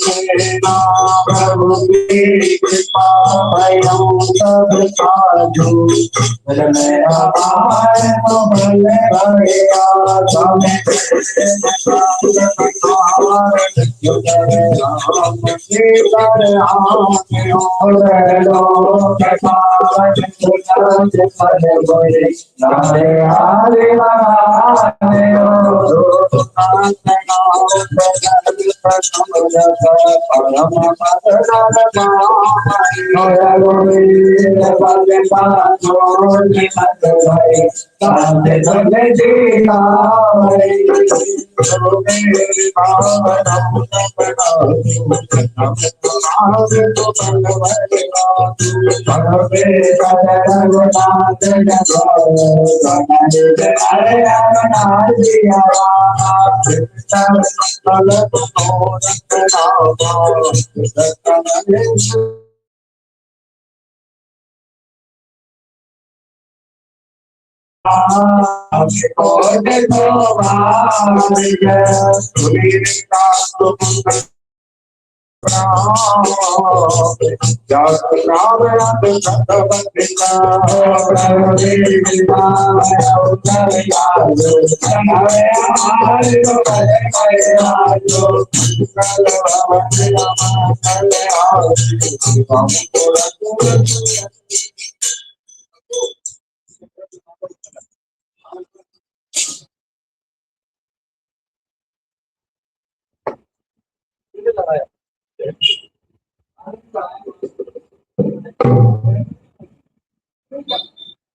सेना प्रभु की कृपा भयं सब साधु मेरा भाई तो भले भैया समय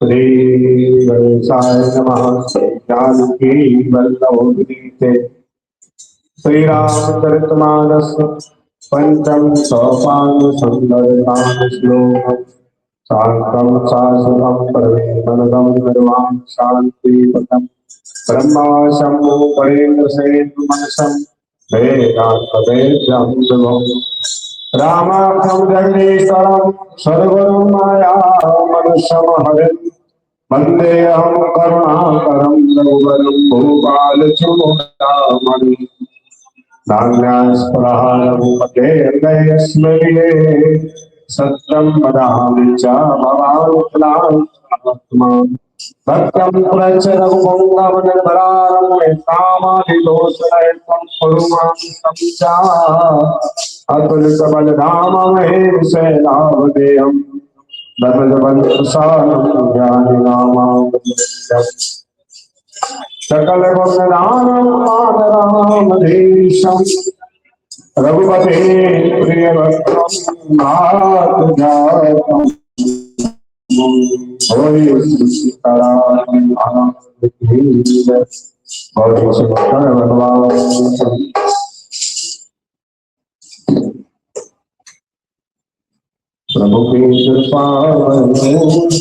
श्री गणेशाय नमः। जानकी वल्लभोपनीते श्री रामचरितमानस पंचम सोपान सुंदरकांड श्लोक शांतम शाश्वतम परमेश्वरम निर्वाण शांति पदम ब्रह्मा शंभु परेन्द्र सेतु मनसम वेदांतवेद्यं विभुम् रामाख्यं जगदीश्वरं सर्वं माया मनुष्यं हरिं वन्देऽहं करुणाकरं रघुवरं भूपालचूडामणि नान्यास्पृहारघुपते हृदयस्मरिये सत्यं वदामि च भवानुत्तमात्मा भक्तं प्रच रघुपुङ्गवनिर्भरारं कामादिदोषरहितं कुरुमां च अतुलितबलधामं शैलावदेहं दशजबलप्रसादं ज्ञानिनामावलिं सकलगुणदानं मातरामधीशं रघुपते प्रियभक्तं मातुजातं होय सीताराम भगवान प्रभु की कृपा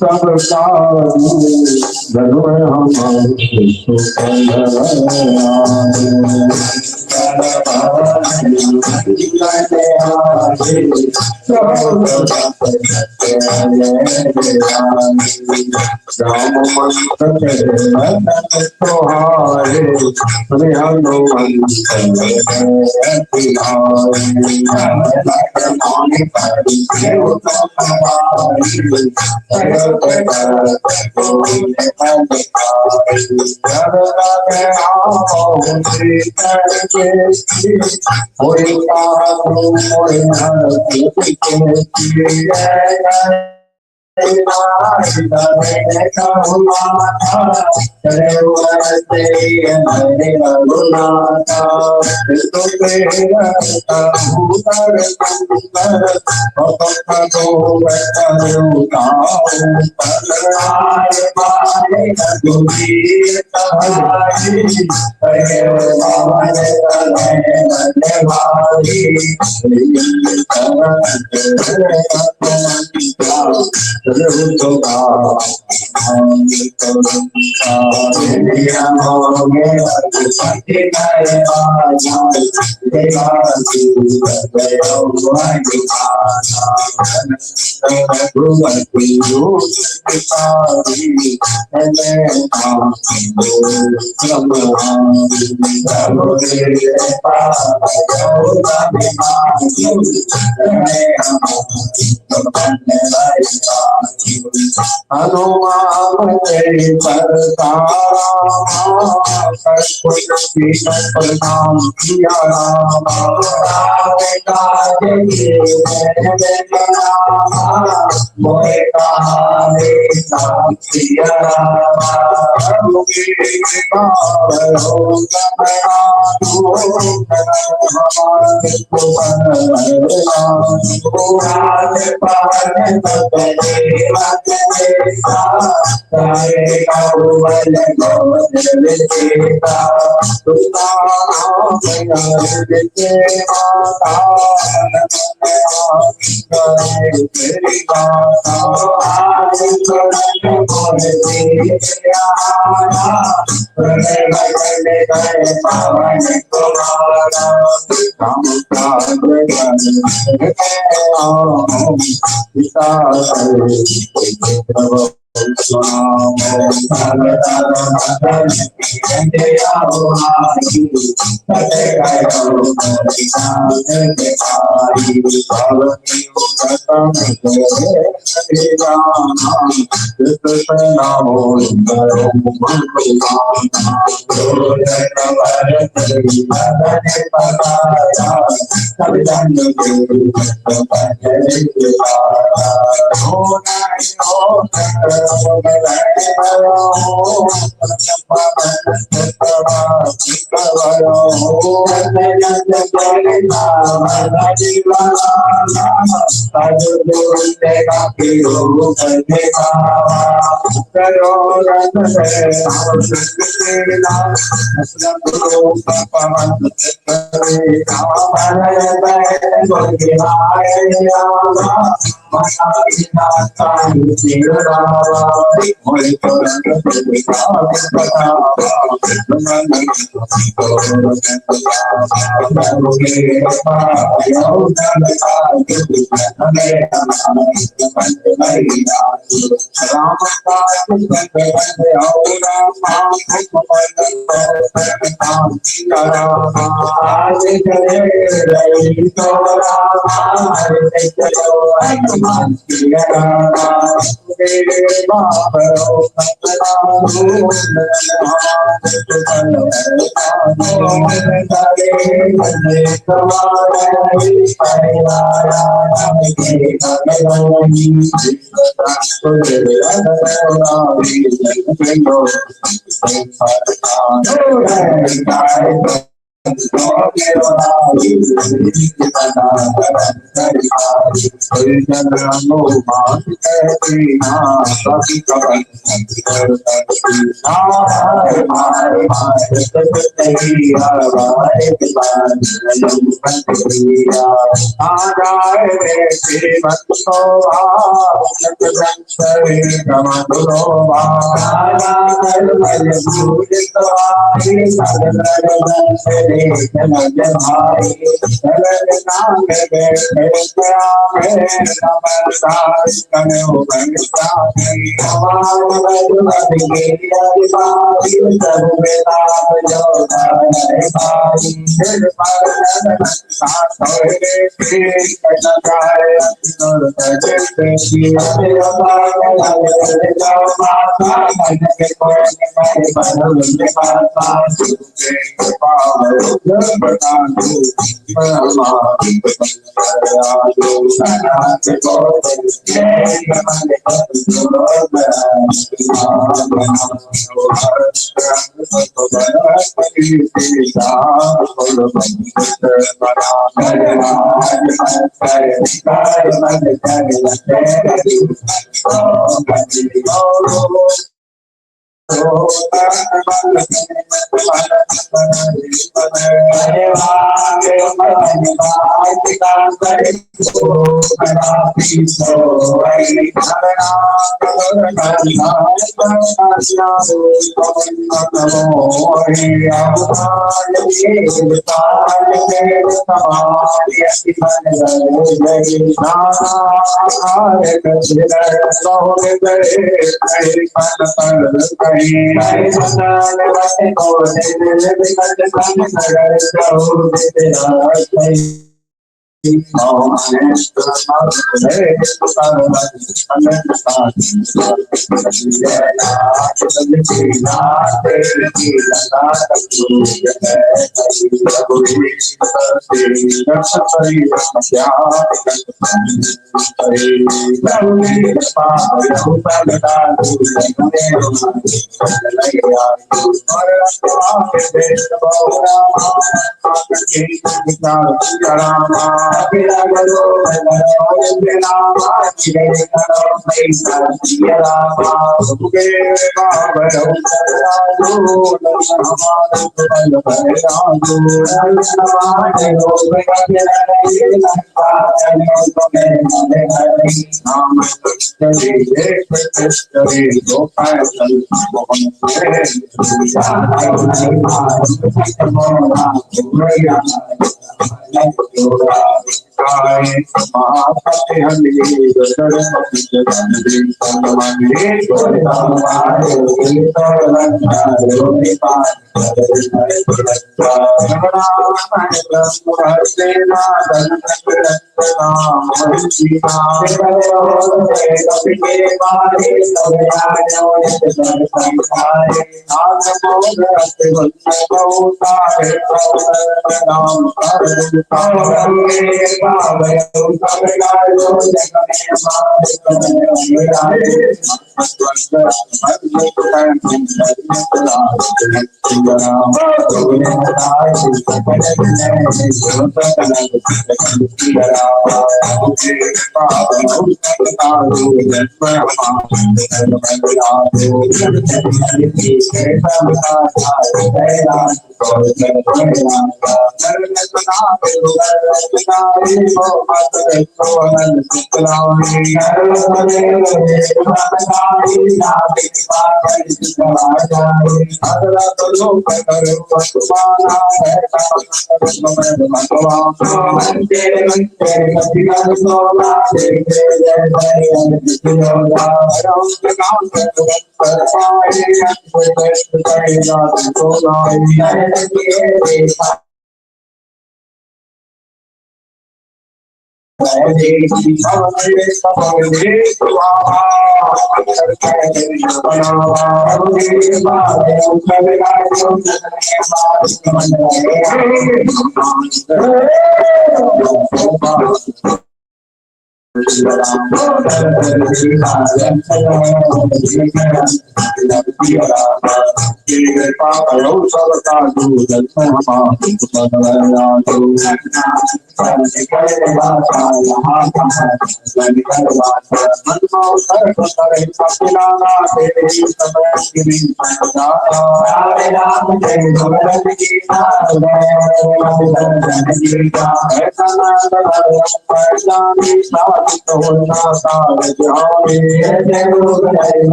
सब जग में हमारे राम मंत्र तोहारे हनुमान परतारा प्रणाम किया राम मोहे काले किया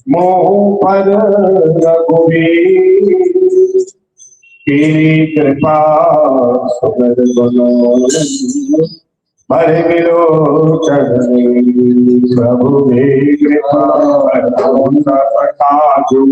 मोह पर रघुवीर तेरी कृपा सुगर बनो बड़े विलोचन प्रभु मेरी कृपा प्रकाशु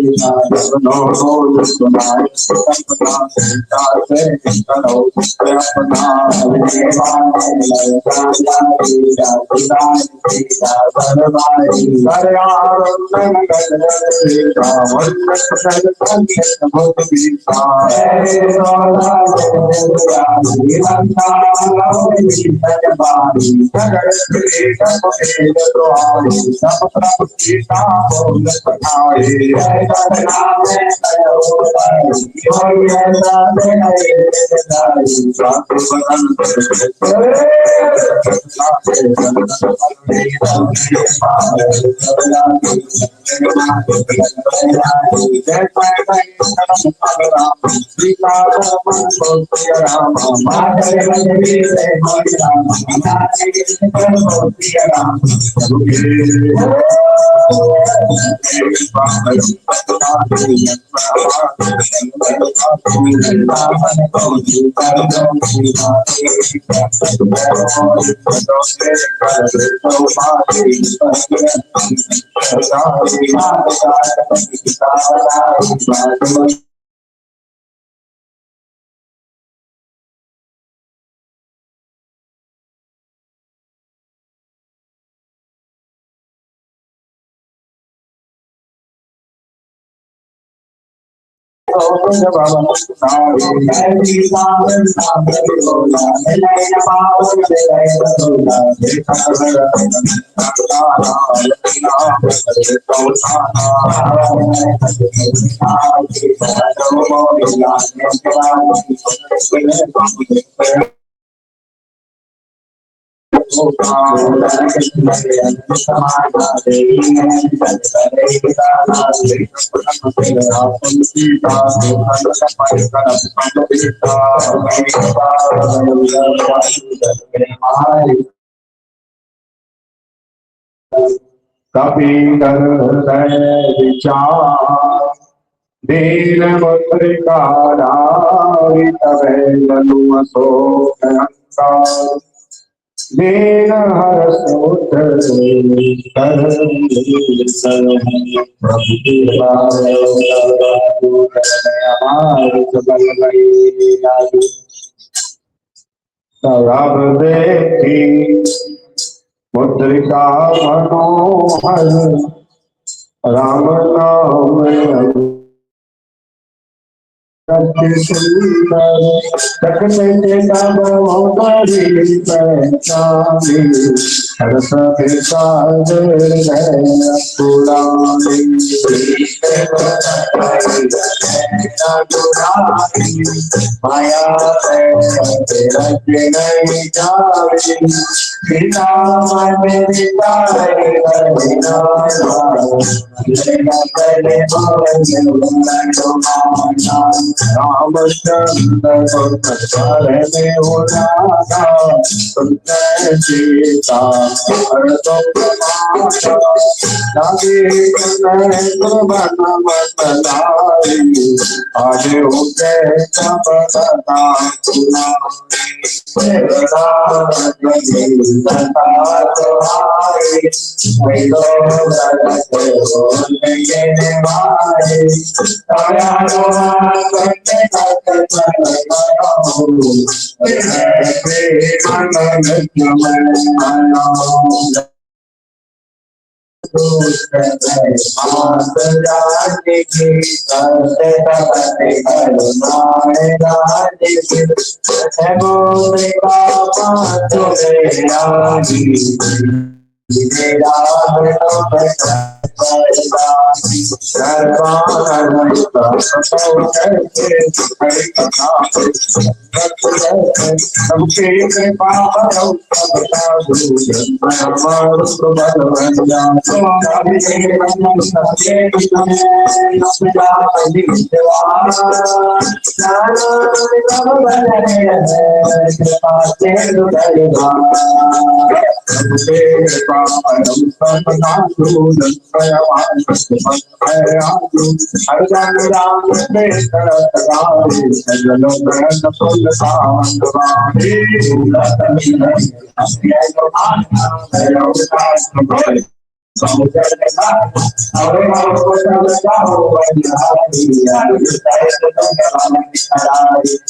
नो नो सुनाए सपना से करो अपना कभी कर विचार दीन मुद्रिकारा तनु अशोक दीन हर सूत्र सब देखी मुद्रिका मनोहर राम नाम सुंदर सकते सब मोहरी पहचानी हर्ष विकार माया नहीं जावे पिता मेरी रामचंद्र सीता आज उठे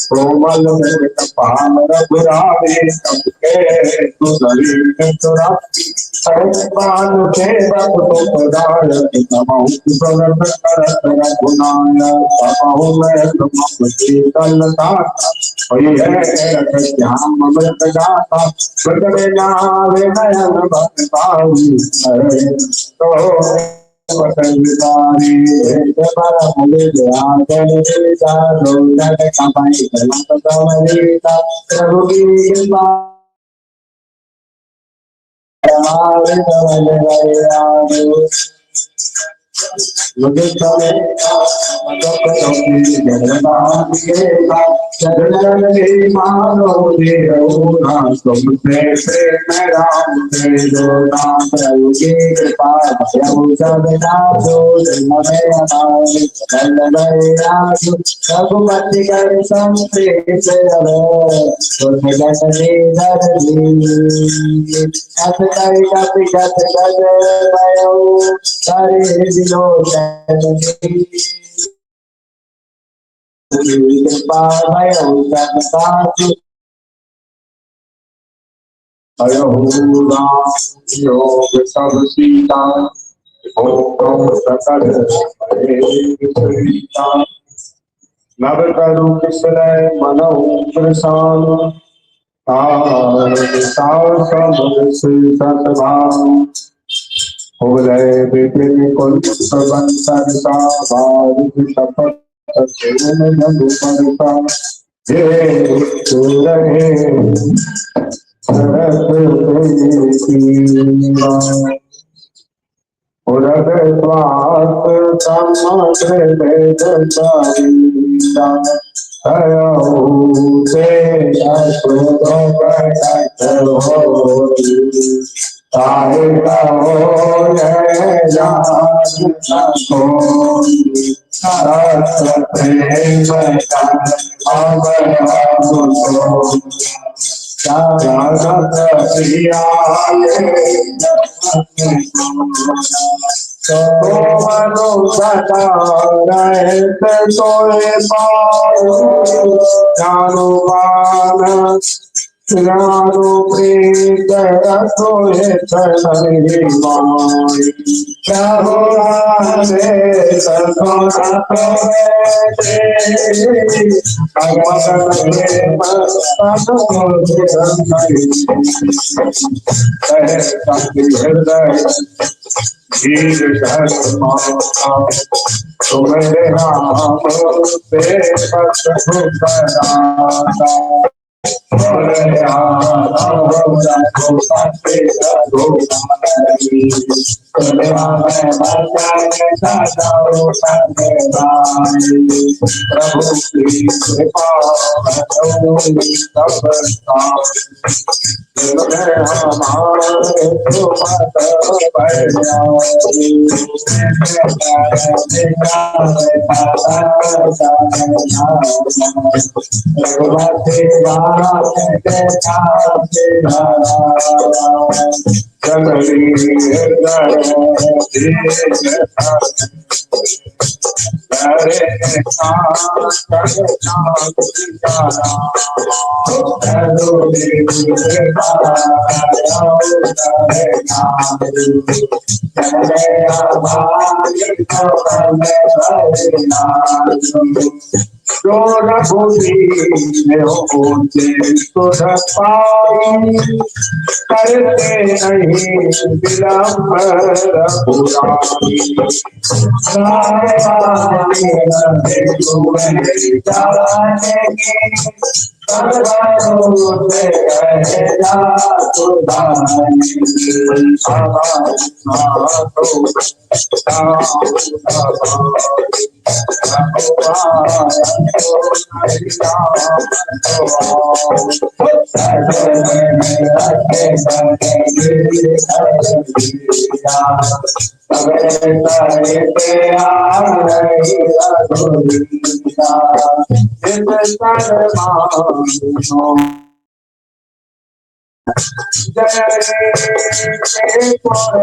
कोमल पान रघुरावे सबके तुरा पान के बप तो पदार तमाम सुरत करत रघुनाय तमाहु मैं तुम शीतलता होई है श्याम अमृत गाता बदले नावे नयन भक्ताई तो पतंगारी जबरा मुझे आंचल देता रोजा के कमाई चला तवरीता प्रभु की कृपा हमारे तवले आयो मुझे चले जगन्नाथ के चरण के मानो देवना तुमसे प्रेम राम से जोड़ा प्रभु की कृपा प्रभु सदा जो मने हमारे कल गए राजू रघुपति कर संप्रीत तुम जगनी धरनी अत कई कपि गत गज भयो सारे दिलो कृपा भयो सतसाचु योग सब सीता ओम सकल सीता नव करु किसने मनो प्रसान सतभाव होले विपिन कुल बंसर सा बारिक शपथ मधुपरसा हे रहे सरस उरग स्वास समग्र वेदचारीता से तारे हो जय मनो सदा रहत सोए पाओ जानो मान रानो प्रीत रसोए चढ़े माई क्या हो रे ससुरा हृदय तुम्हारे नाम से प्रभु की कृपा करते नहीं विलंब जय रे पूर्णा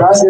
दास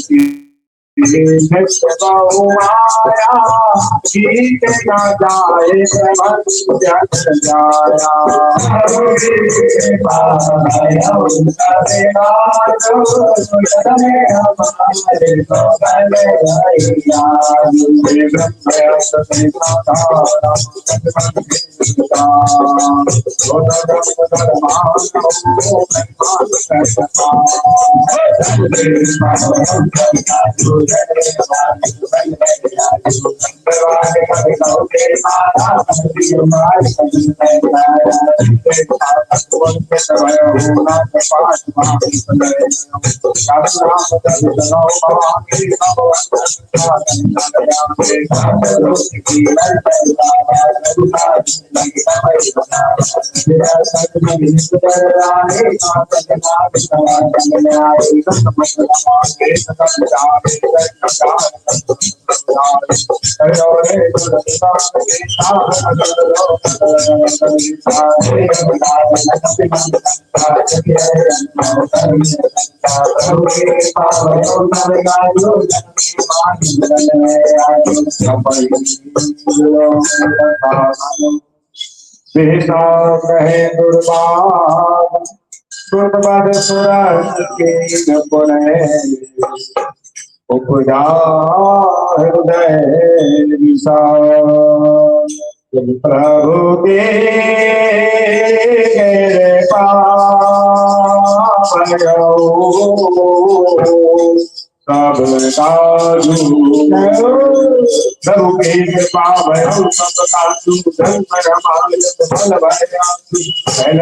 जय नित्य बहुमाया जीत न जाए जग जाया कहे दुर्बाद दुर्बद सुरत के पुणे उपजा हृदय प्रभु के सब साधु प्रभु के कृपा भयउ सब साधु धन परमाल फल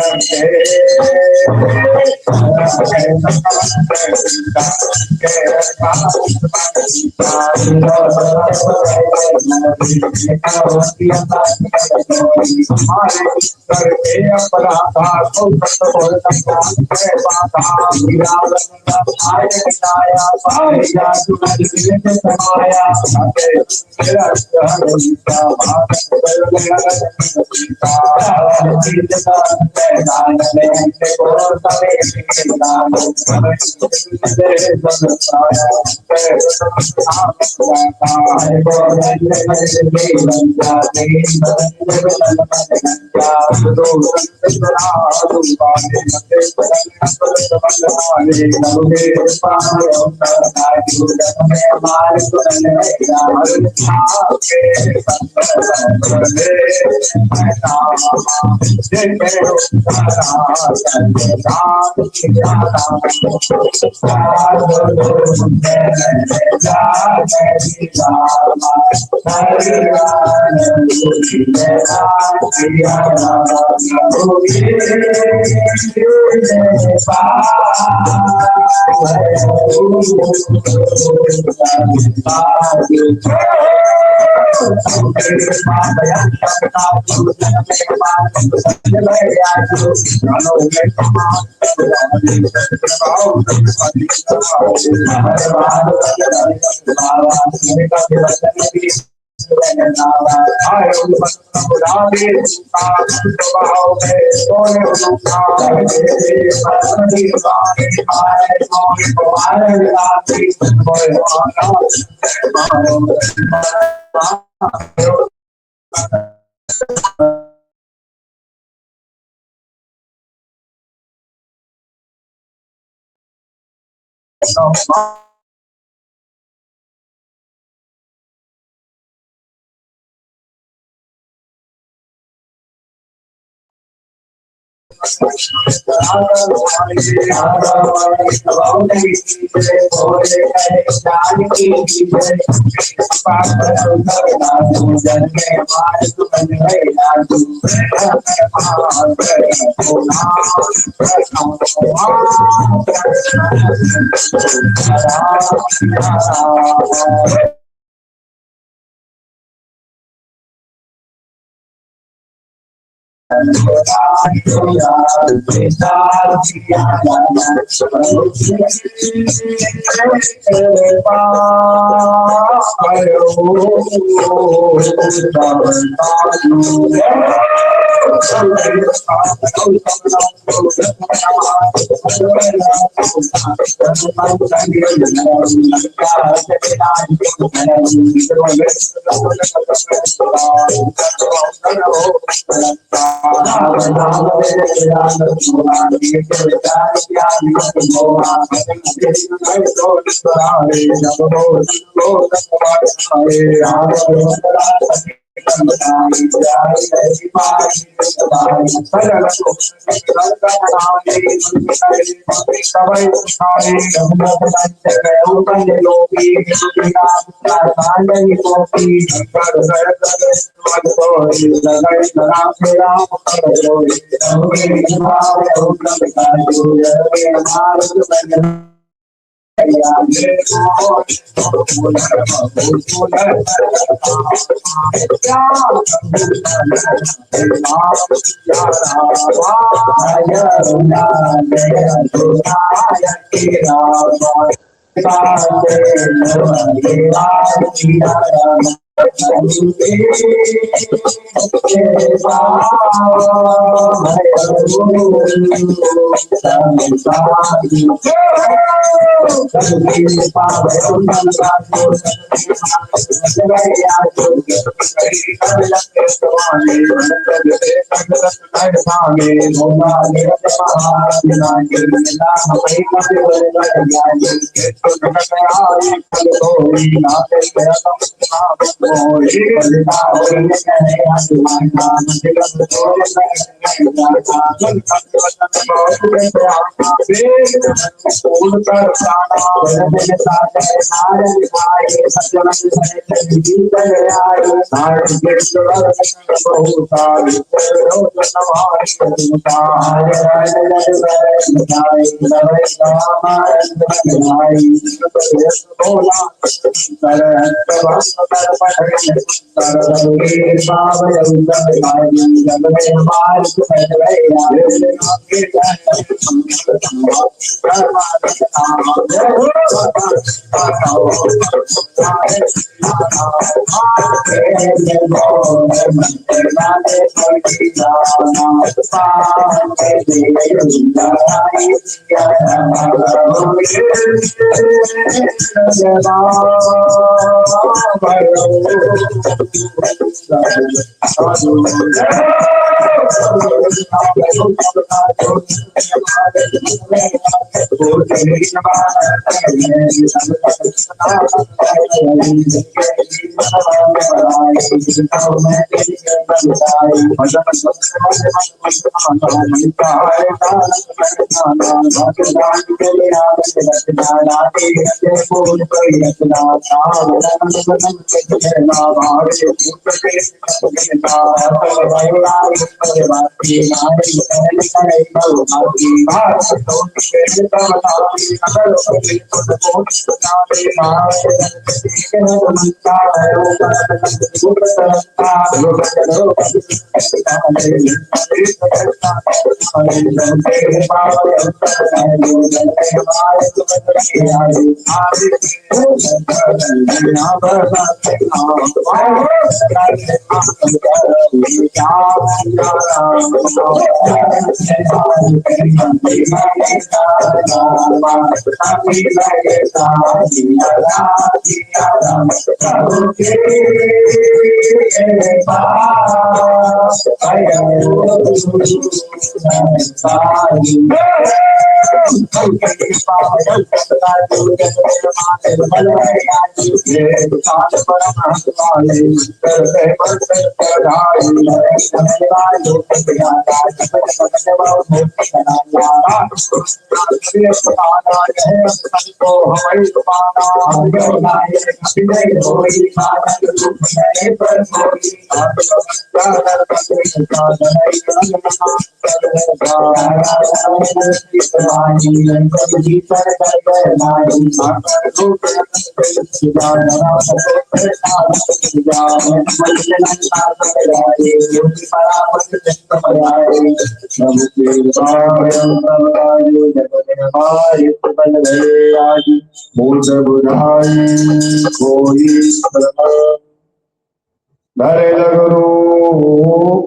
धरे गुरु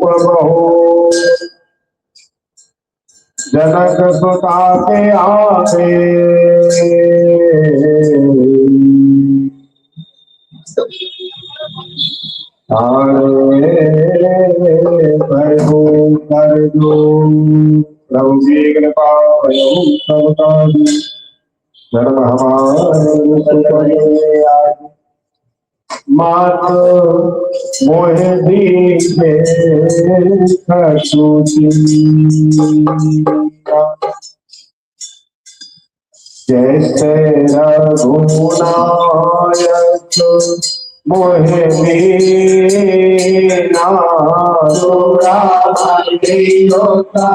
प्रभो जनक सुता के आगे प्रभु कर दो प्रभु की कृपा धर्म हमारे मात मोहे दीखे खसूची जैसे रघुनायक मोहे मीना सोरा होता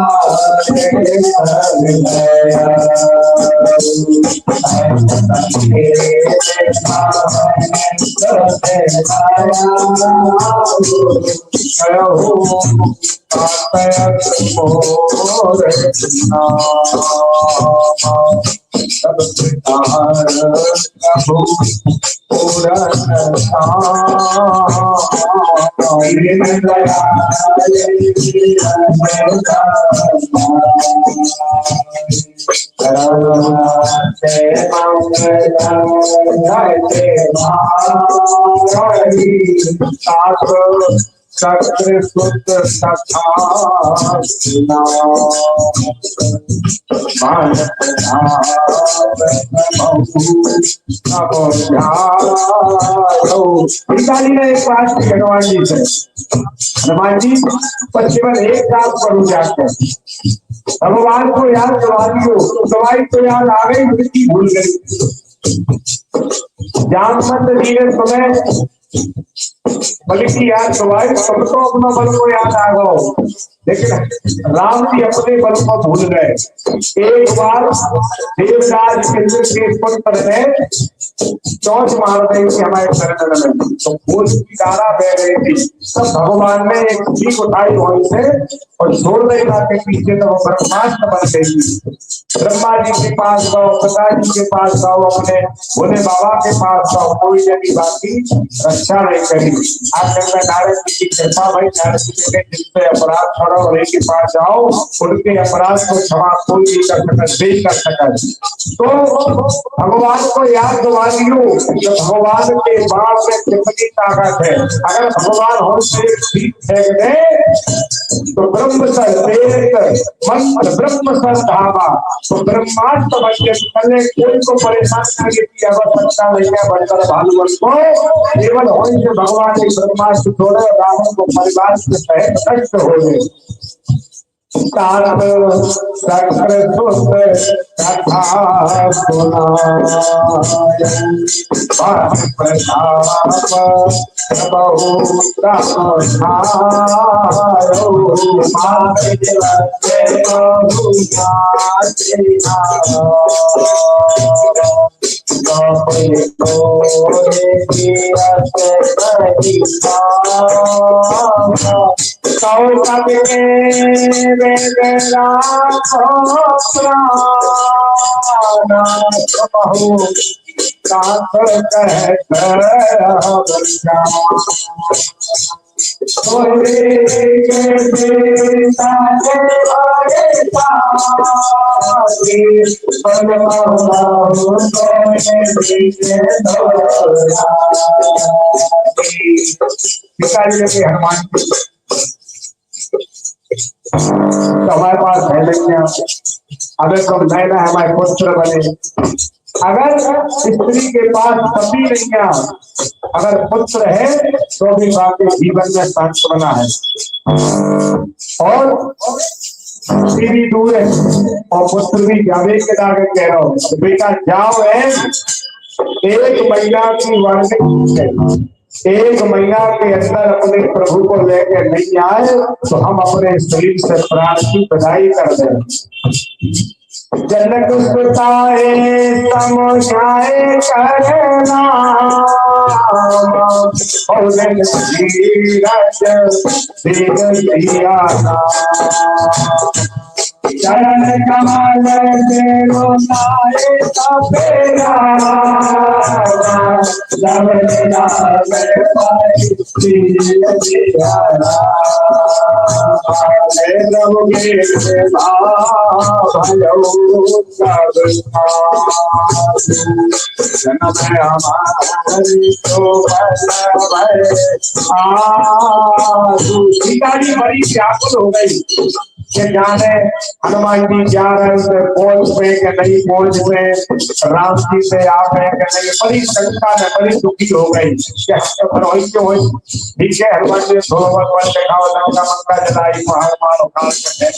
सत्र सुत सखा पिताजी ने एक बात की हनुमान जी से, हनुमान जी पर केवल एक काम करूँ जाकर भगवान को याद करवा दियो। दवाई तो याद आ गई, मृत्यु भूल गई। जामवंत जी ने समय बल की याद करवाई, सबको अपना बल को याद आ गो, लेकिन राम जी अपने बल को भूल गए। एक बार देवराज इंद्र के पुत्र ने चौंच मार रही थी हमारे शरण में, तो खून की धारा बह रही थी। तब भगवान ने एक चीख उठाई वहीं से और छोड़ रही के पीछे, तो वो ब्रह्मास्त्र बन गई। ब्रह्मा जी के पास गो, पिता जी के पास गो, अपने भोले बाबा के पास गो, कोई जनी बाकी रक्षा नहीं करी। आखिर में नारद जी की कृपा भाई, नारद जी ने जिससे अपराध छोड़ो उन्हीं के पास जाओ, उनके अपराध को क्षमा कोई नहीं कर सकता, नहीं कर सकता। तो भगवान को याद दिला दियो, जब भगवान के बाप में कितनी ताकत है। अगर भगवान हमसे ठीक फेंक दे तो ब्रह्म सर मंत्र ब्रह्म सर धावा, तो ब्रह्मास्त्र बन के चले, कोई को परेशान करने की आवश्यकता नहीं है। बनकर भानुमत को केवल हो भगवान ने ब्रह्मास्त्र छोड़े, रावण को परिवार से सहित नष्ट हो गए। हनुमान हमारे पास है नहीं, अगर कब नैना हमारे पुत्र बने, अगर स्त्री के पास पति नहीं है, अगर पुत्र है तो भी बाकी जीवन में सांत्वना है। और भी दूर है और पुत्र भी जावे के लागे कह रहा हूँ, बेटा जाओ है। एक महीना की वार्षिक है, एक महीना के अंदर अपने प्रभु को लेकर नहीं आए तो हम अपने शरीर से प्राण की विदाई कर दें। जनक सुताए समझाए करना और धीरज दिया चरण कमल देव नाये सपेरा जब नावे पाई जिया प्रभु के भालो सब जन्म हमारी तो सीता जी बड़ी व्याकुल हो गई कि जाने हनुमान जी जा रहे थे पहुंच में कि नहीं पहुंच में, राम जी से आप है कि नहीं, बड़ी शंका में बड़ी दुखी हो गई कि ठीक है। हनुमान जी भगवान का जलाई हनुमान काल के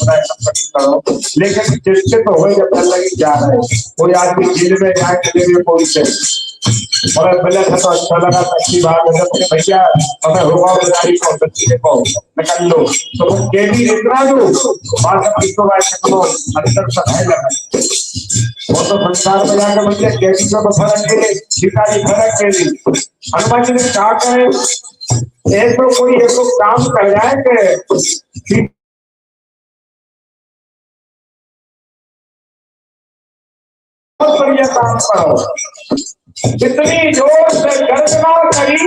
करो, लेकिन चिंतित हो गई जब लगी जा रहे कोई आदमी जेल में जाए पहुंचे और मिले तो अच्छा लगा, अच्छी बात है भैया हमें होगा गाड़ी को बच्ची को निकल लो तो वो केटी इतना दो बाद में इसको को अंदर सफाई लगा वो तो संसार में जाकर भैया केटी को तो फर्क के सीता जी फर्क के लिए हनुमान जी ने कहा करे एक तो कोई एक तो काम कर जाए कि बहुत बढ़िया काम करो। कितनी जोर से गर्जना करी,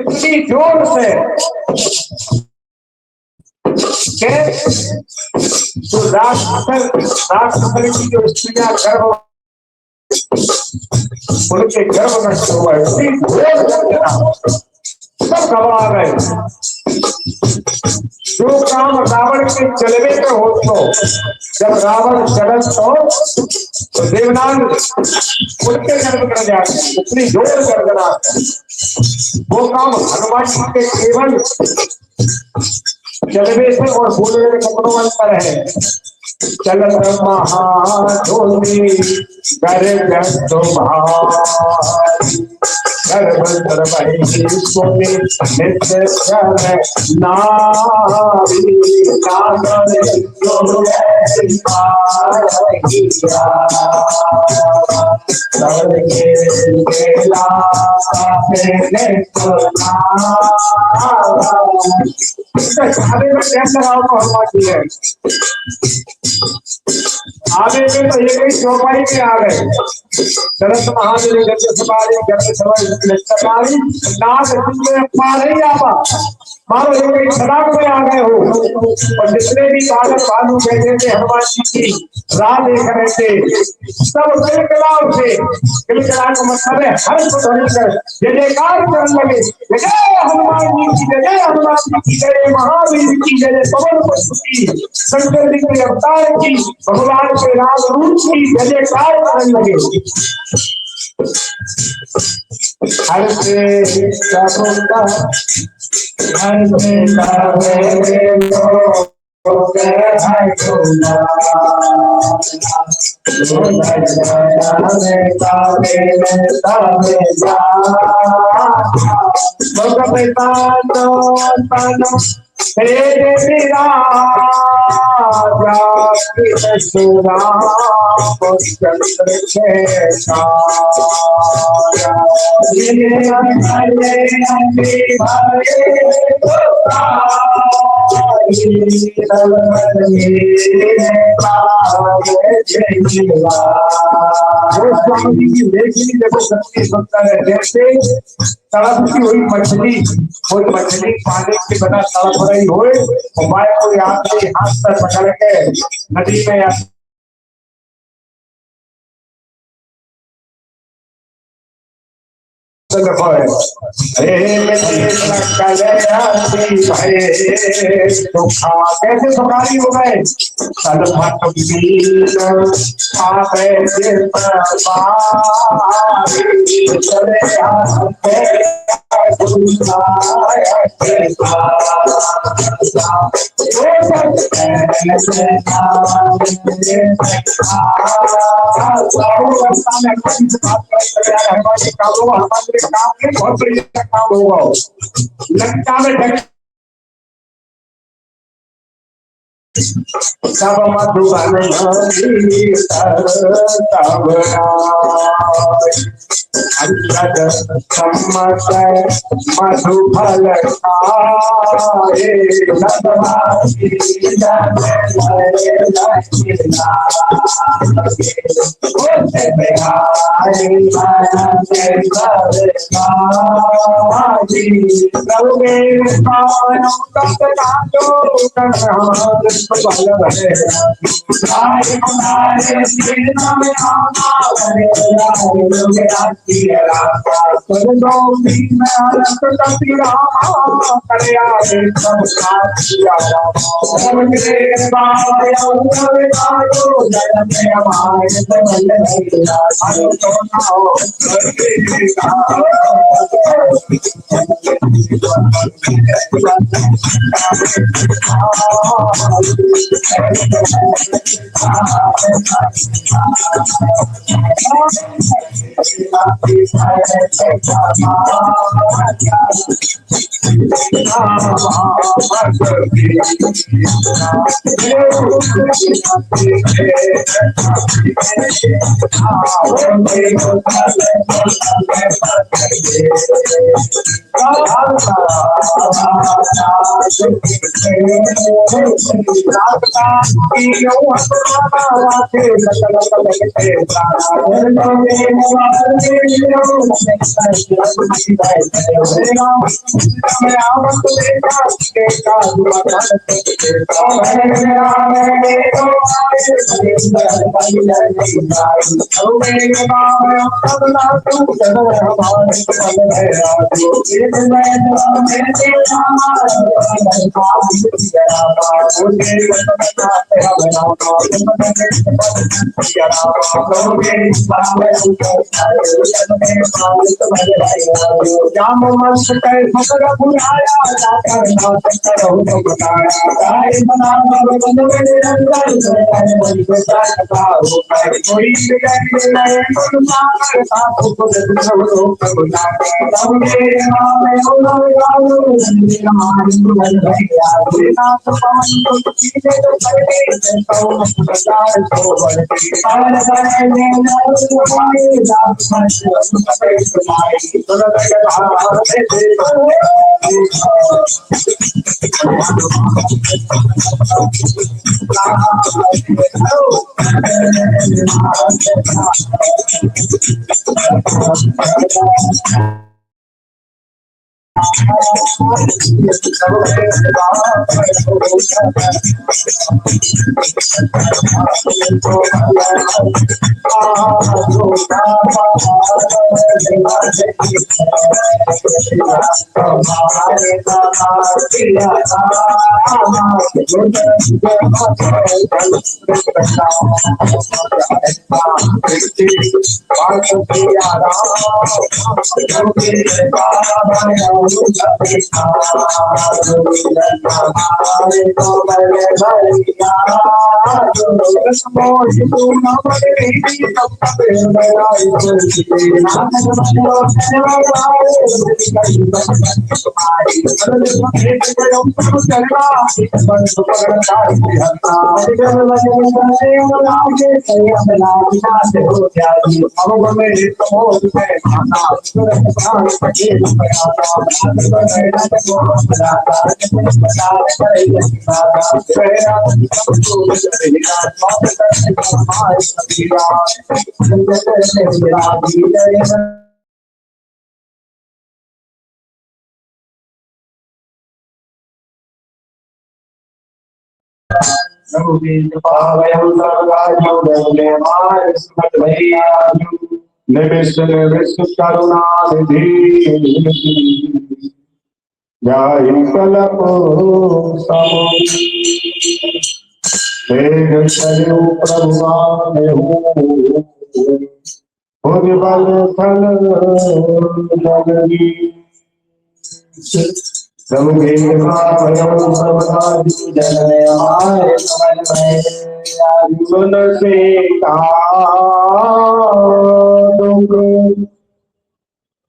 इतनी जोर से जो राष्ट्रपति की जो स्त्रियां गर्भ उनके गर्भ नष्ट हुआ है, इतनी जोर गर्जना सब घबरा गए। जो काम रावण के चलने पे हो तो जब रावण चलत तो देवनाग उनके गर्भ कर जाते, इतनी जोर गर्जना वो काम हनुमान जी के केवल चलने से और बोलने के कपड़ों में अंतर है। चलत महाधोनी कर तुम्हारी गर्भ सर्वहि सोने नित्य नारी नागर आगे में तो एक ही चौपाई में आ गए। शरद महादेव गद्य सवारी गद्य सवारी नाग मारे आवा मारो एक ही सड़क में आ गए हो। और जितने भी बालक भालू कहते थे हनुमान जी की राह देख रहे थे सब किलकिलाव से किलकिला का मतलब है हर को ध्वनि कर जय जयकार करने लगे, जय हनुमान जी की जय, हनुमान जी की जय, महावीर की जय, पवन पुष्प की, शंकर जी के अवतार की, भगवान के राम रूप की जय जयकार करने लगे। हर से का हर से तड़प की हुई मछली पानी के बना तड़प रही हो, कोई आदमी हाथ पर पकड़ के नदी में कैसे सुखारी हो गए बहुत बढ़िया काम होगा लंका में सब मधुबन अंगद सम्मत मधुफल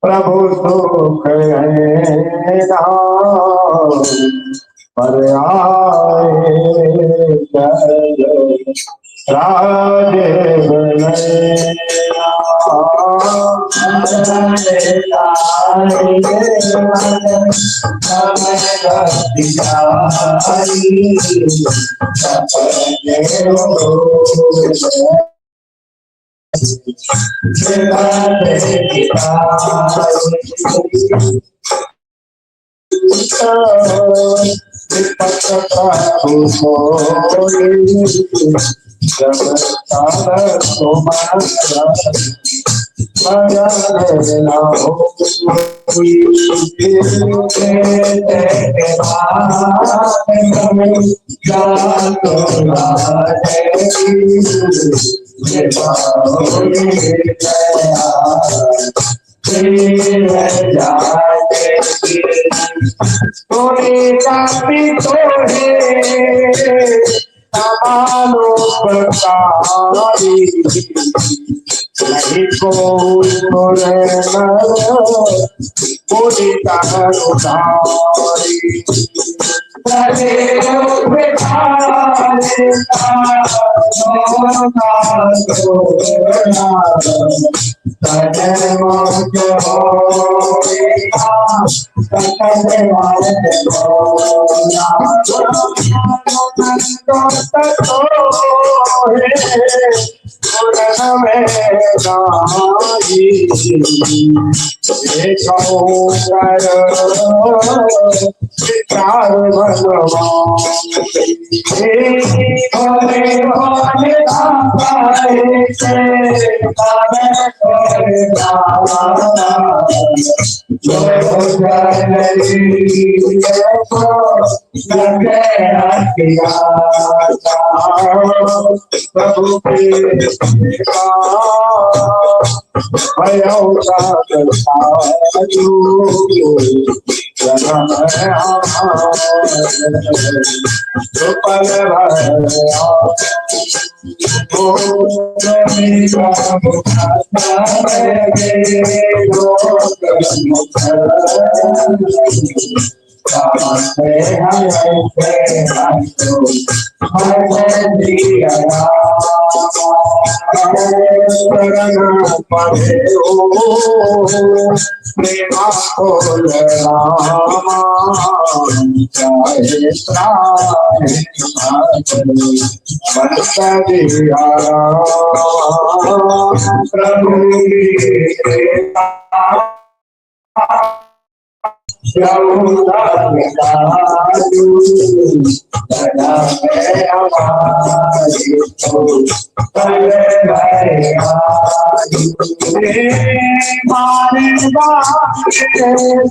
प्रभु सुख है पर आए राजे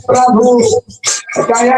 प्रभु जय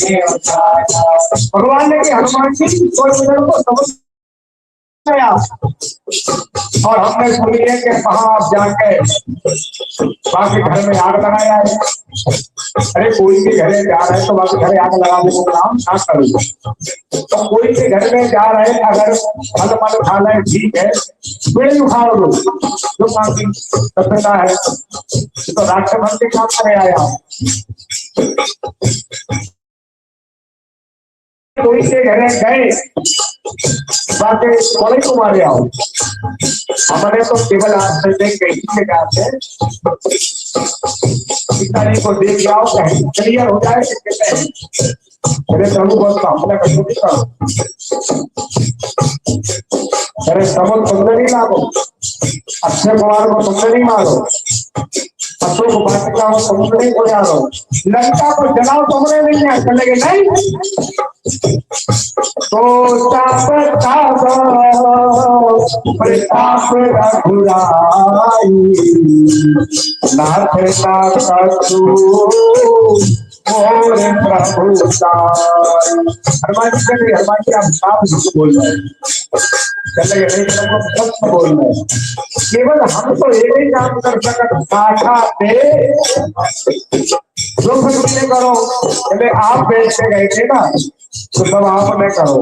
हे भगवान ने कि हनुमान जी कोई को समझ और हमने सुन लिया कि वहां आप जाके बाकी घर में आग लगाया है। अरे कोई के घरे जा रहे तो बाकी घरे आग लगा दे वो काम ना करो। तो कोई के घर में जा रहे अगर फल मल खा रहे ठीक है, पेड़ उठा लो जो बाकी सभ्यता है तो राष्ट्रभक्त के काम करे आया कोई के घरे गए बाकी थोड़े को मारे आओ हमारे तो केवल हाथ से देख गई के गाते पिताजी को देख आओ कहीं क्लियर हो जाए कि कहते हैं अरे प्रभु बहुत सामने कर सकता अरे समझ तुमने नहीं मारो अक्षय कुमार को तुमने नहीं मारो अशोक वाटिका को तुमने नहीं को जानो लंका को जलाओ तुमने नहीं है चलेगे नहीं तो प्रताप रघुराई नाथ और प्रभु हनुमान जी कहते हनुमान जी आप साफ झूठ बोल रहे चलेगे नहीं सत्य बोल रहे केवल हम तो एक ही काम कर सकते साझा पे जो कुछ करो पहले आप बैठ के गए थे ना तो तब आपने करो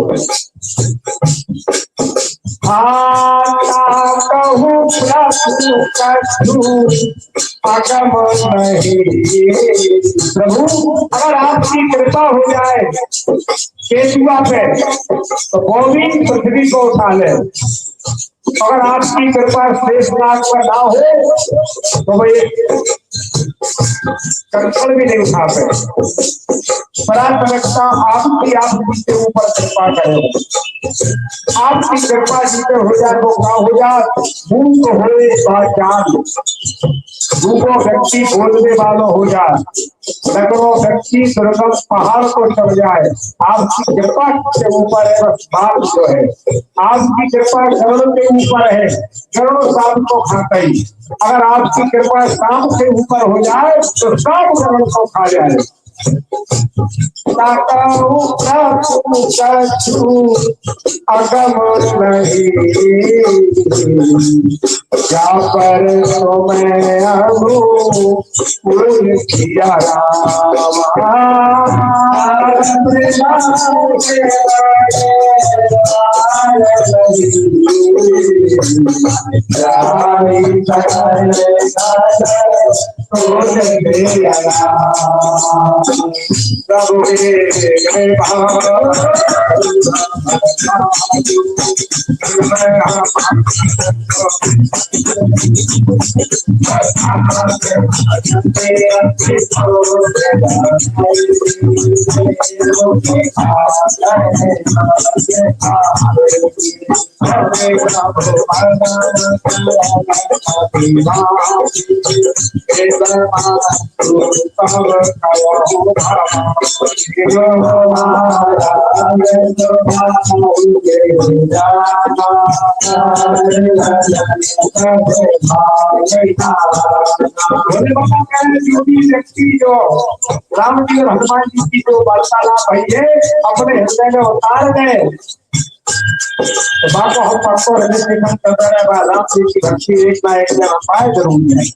कहूँ प्रभु अगर आपकी कृपा हो जाए केशुआ पे तो वो भी पृथ्वी को उठा ले अगर आपकी कृपा शेषनाग पर ना हो तो भाई कंकड़ भी नहीं उठा पाए पराक्रमता आपकी के ऊपर कृपा करे आपकी कृपा जिसे हो जाए वो क्या हो जाए मूक हो दूसरों व्यक्ति बोलने वालों हो जाए सैकड़ों व्यक्ति दुर्गम पहाड़ को चढ़ जाए आपकी कृपा के ऊपर है बस बात जो है आपकी कृपा चरणों के ऊपर है चरणों शाम को खाते ही अगर आपकी कृपा शाम के ऊपर हो जाए तो सब चरण को खा जाए अगम नहीं क्या पर मैं अनुकूल किया जो राम जी और हनुमान जी की जो वार्तालाप है अपने हृदय में उतार गए तो बात को हम परसों रजिस्ट्रेशन कर रहे हैं राम जी की भक्ति एक ना एक जगह पाए जरूर है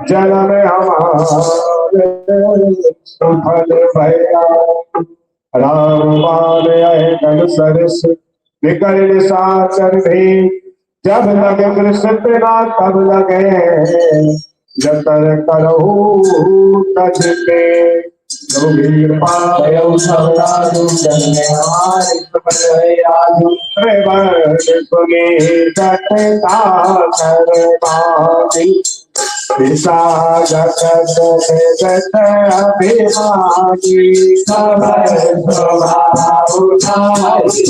जन्म हमारे सुफल भया राम मान आए कल सरस विकल साचर भी जब लगे कृष्ण ना तब लगे जतर करहु तज के जोगीर पायो सवराजु जन्म हमारे सुफल भया सुनी जटता करवादी पिता जगत जगत अभिमानी खबर स्वभाव उठाई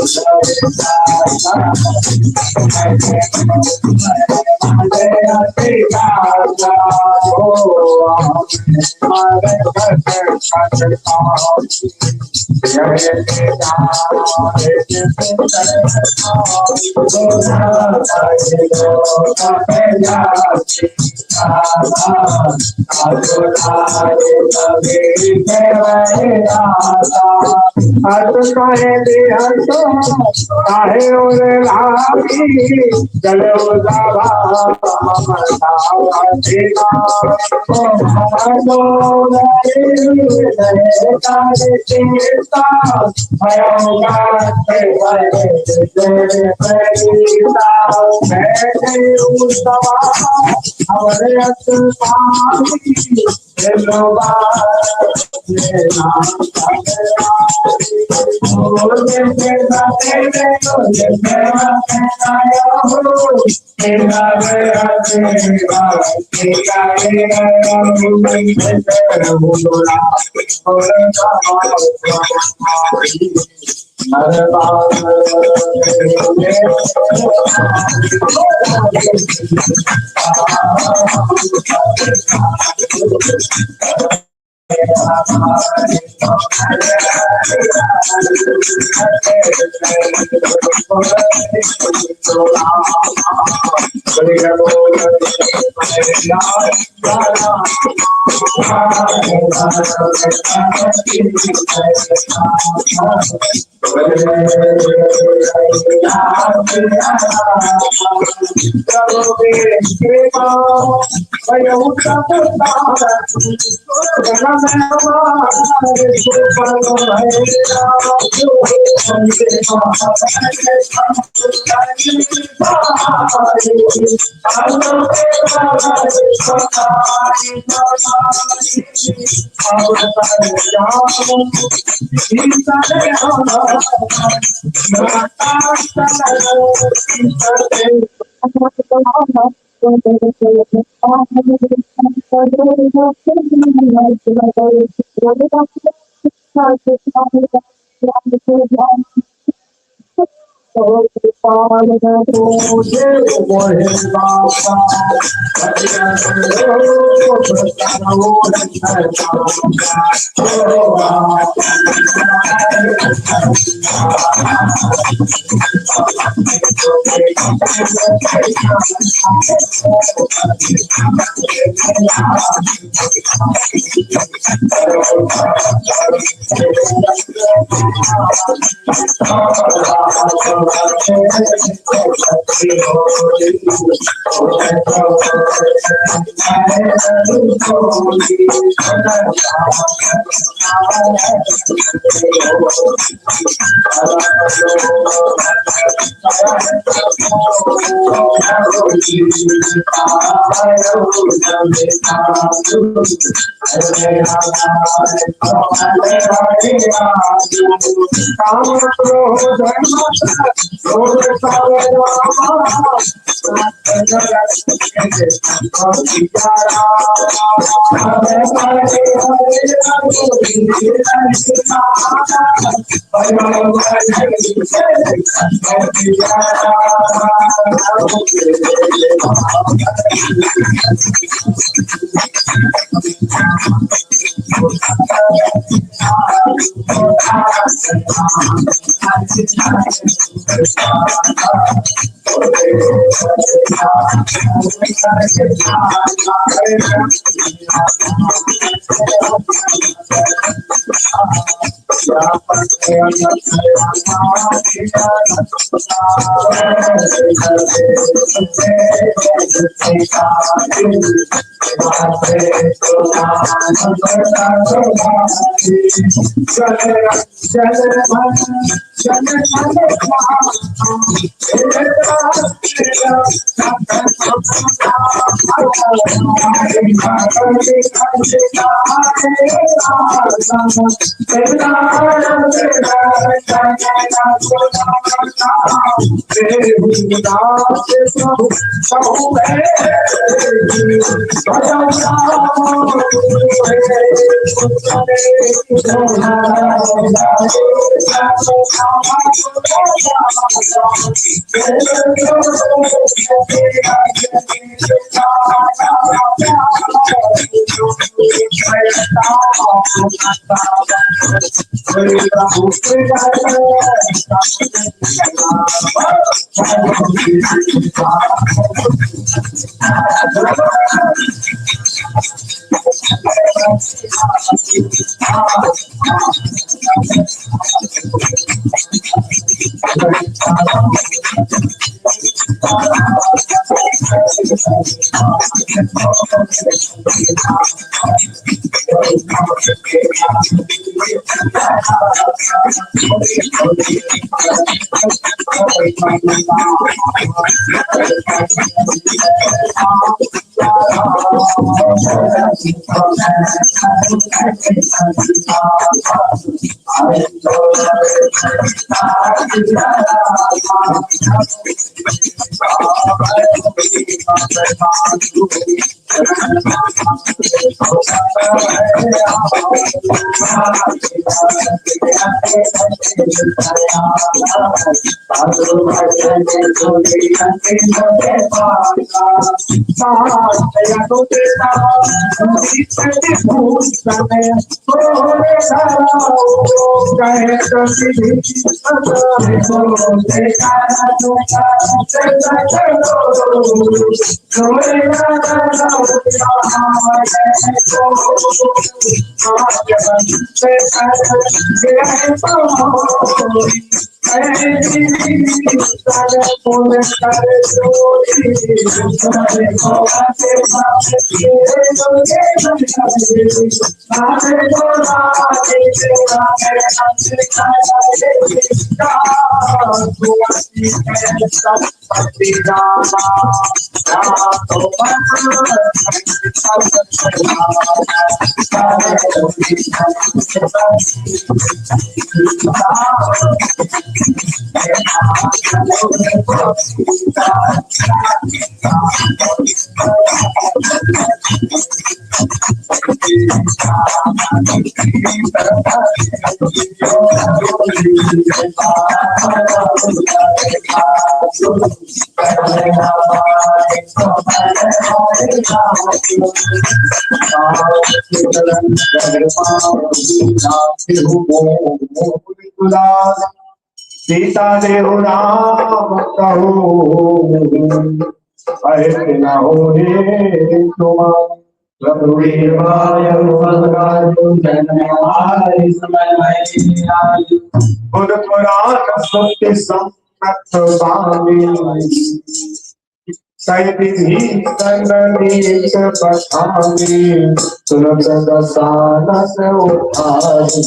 सीता देव राम कहो अहित न हो बुध पुराण सत्य सम्मत स्वामी सैविधि संगीत पठानी सुनत दसानस उठारी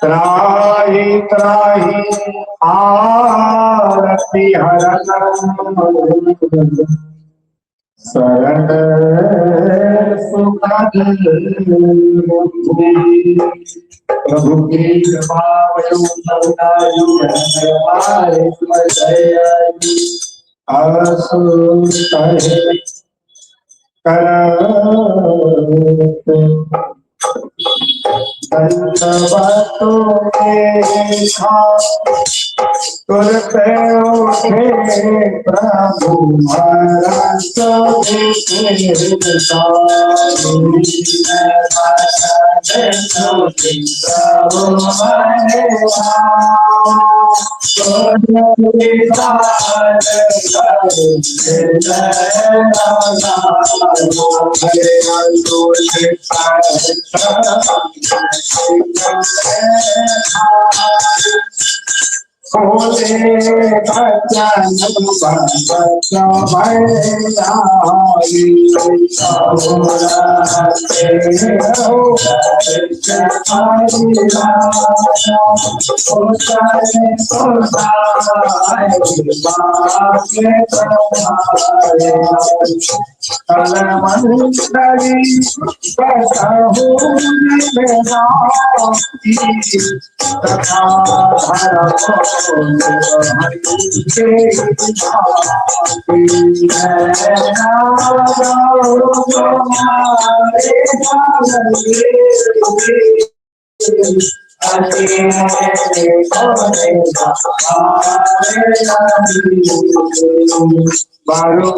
त्राहि त्राहि आरती हरण शरण सुखद प्रभु की कृपा तुरते उठे प्रभु भोले बच्चन बच्चा भैया मंत्री तथा बारो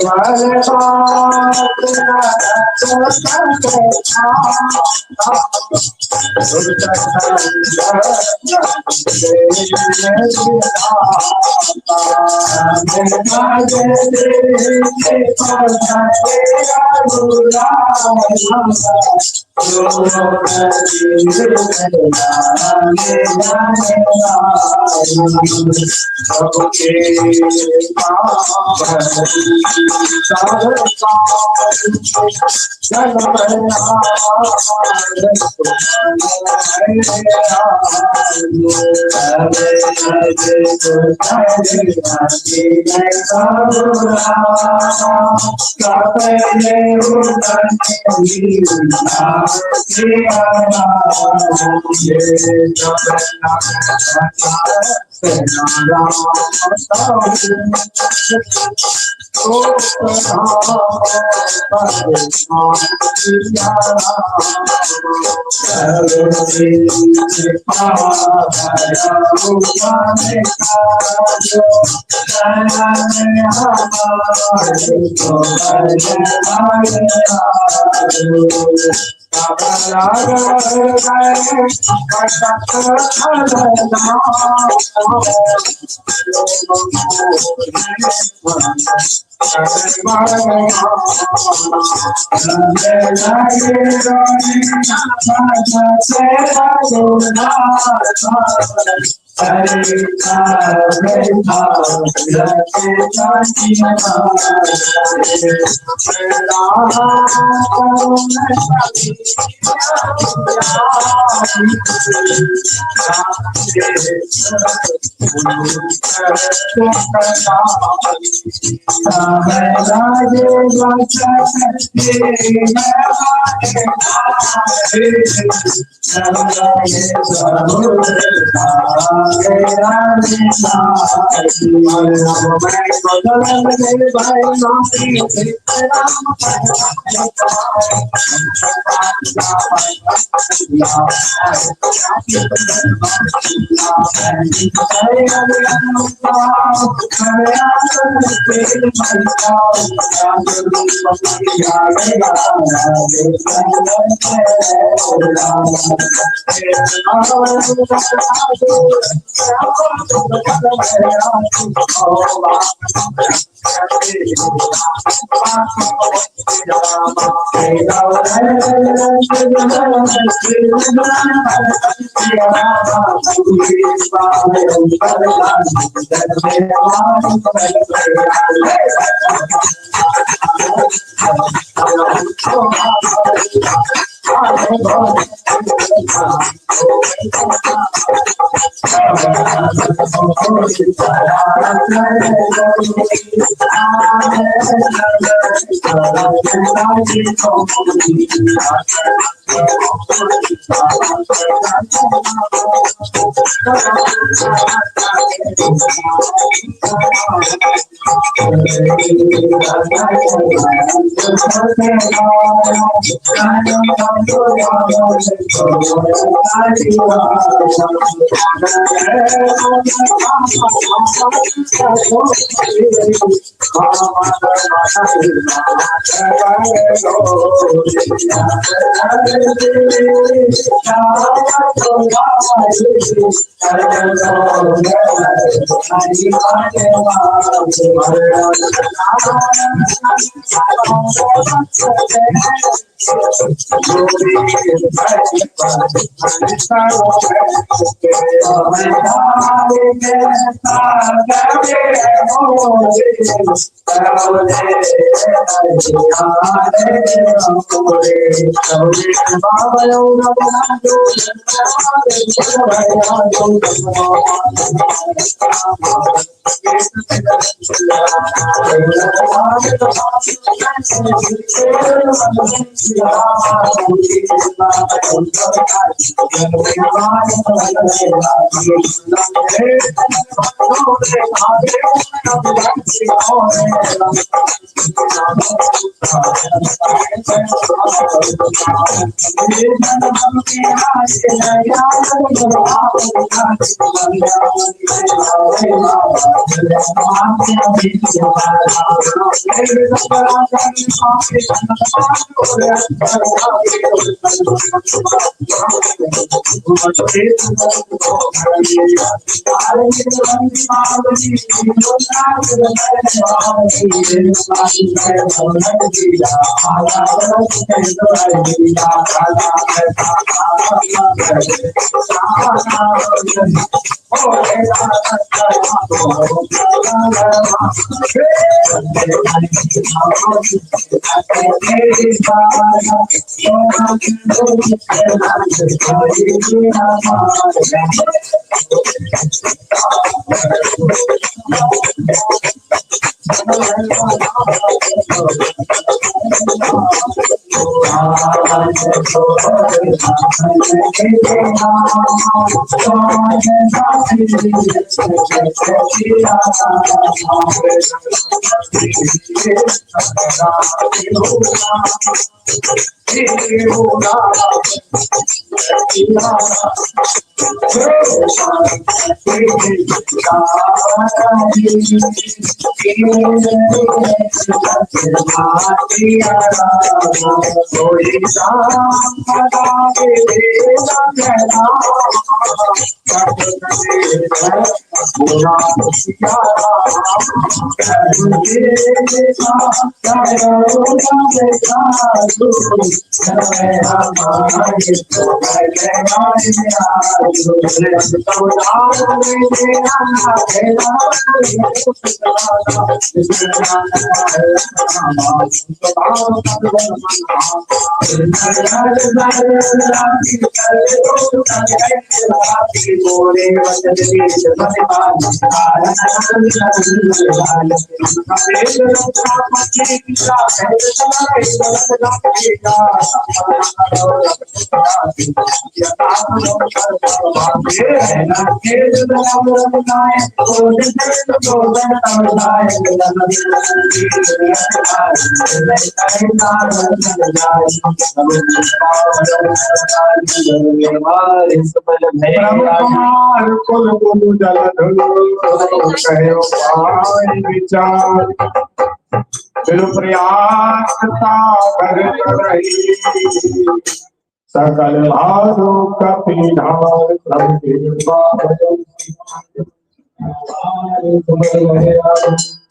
सकल भादो कपिनार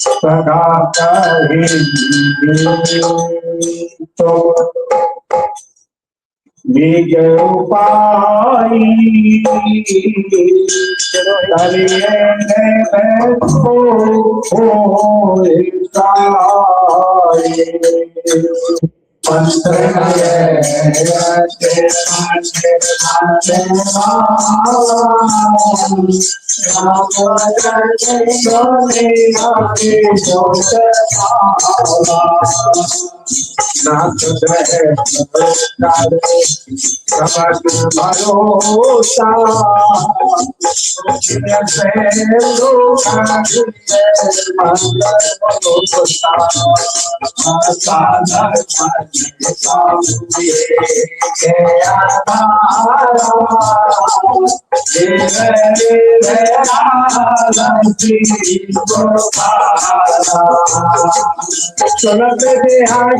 सदा तो उपाई चलते बिहार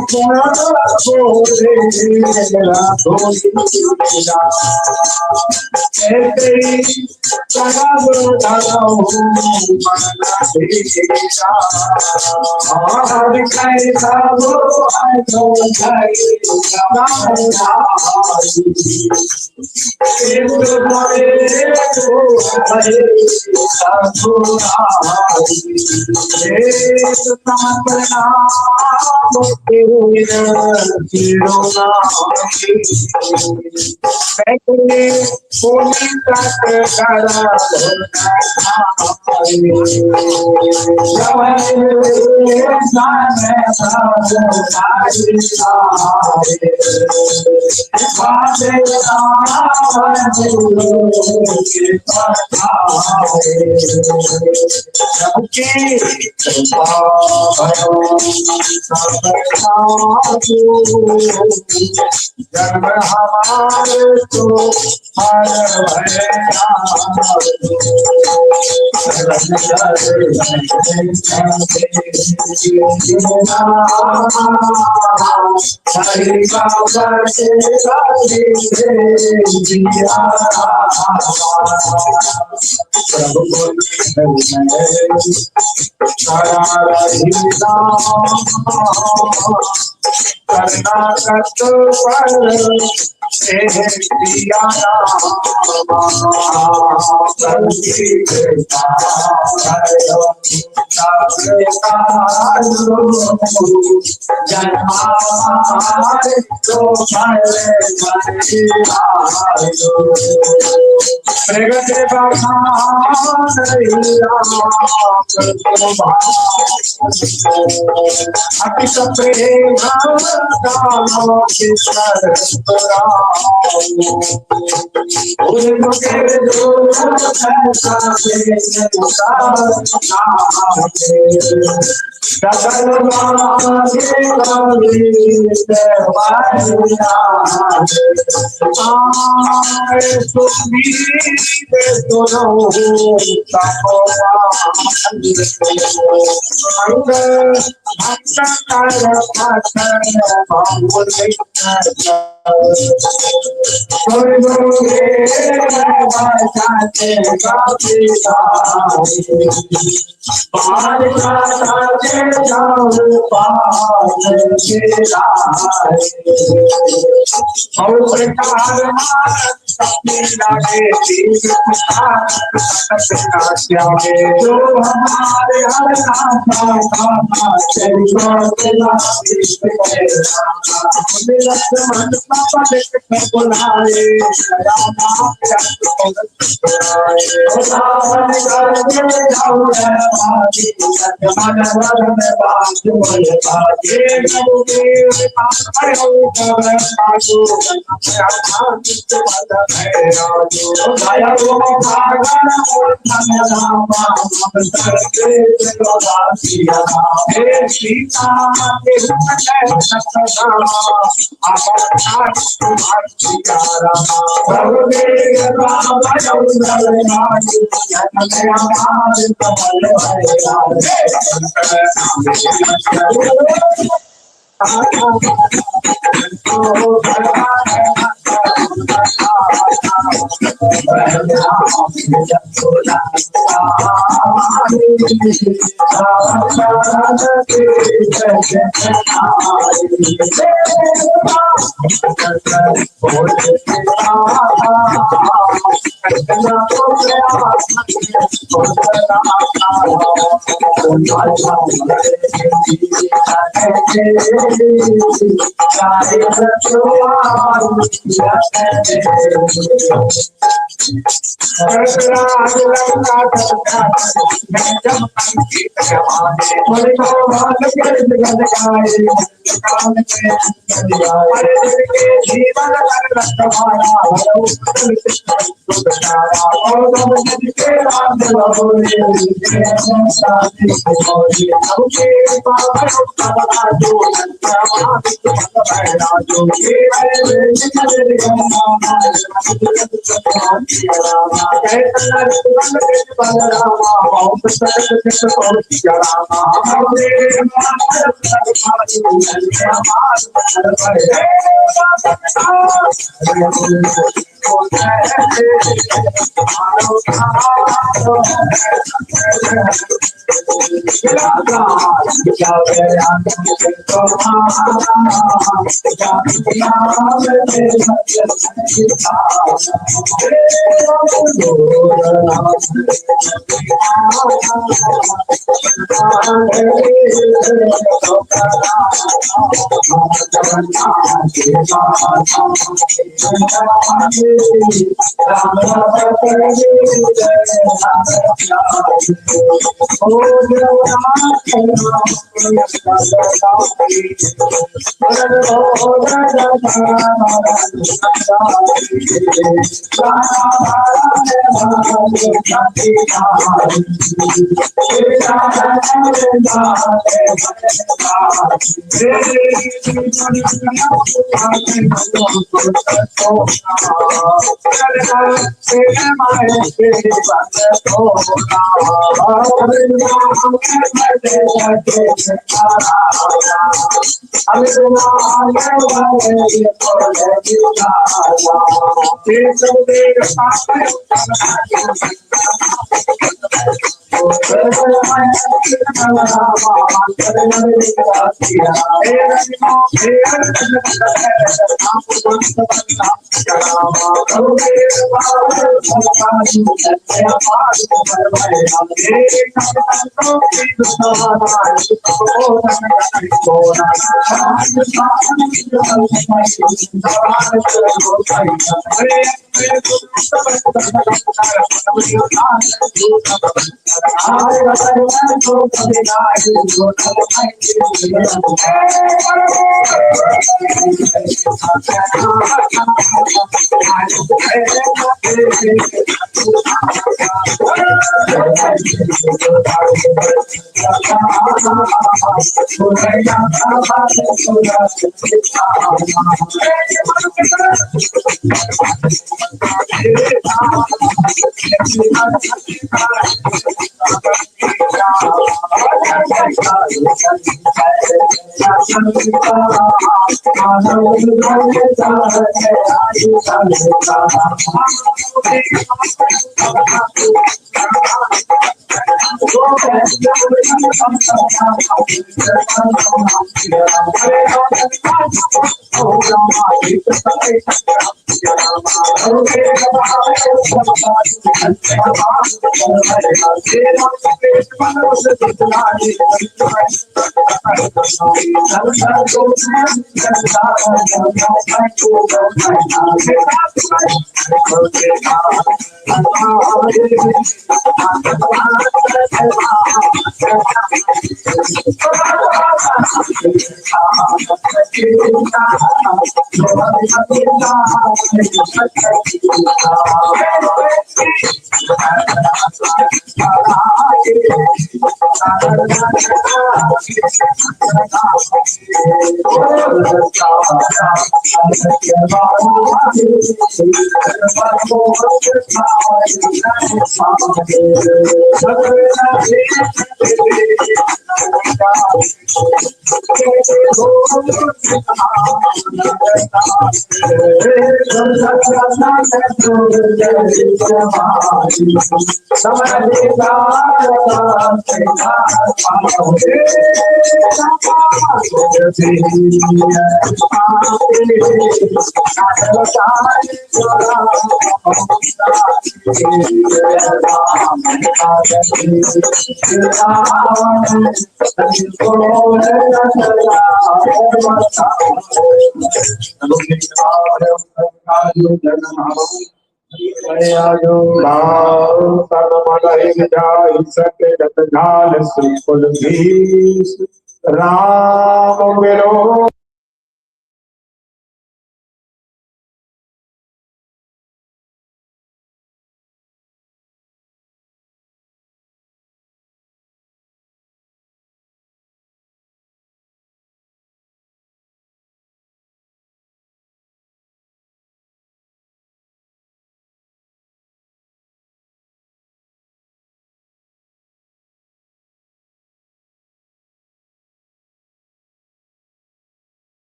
राम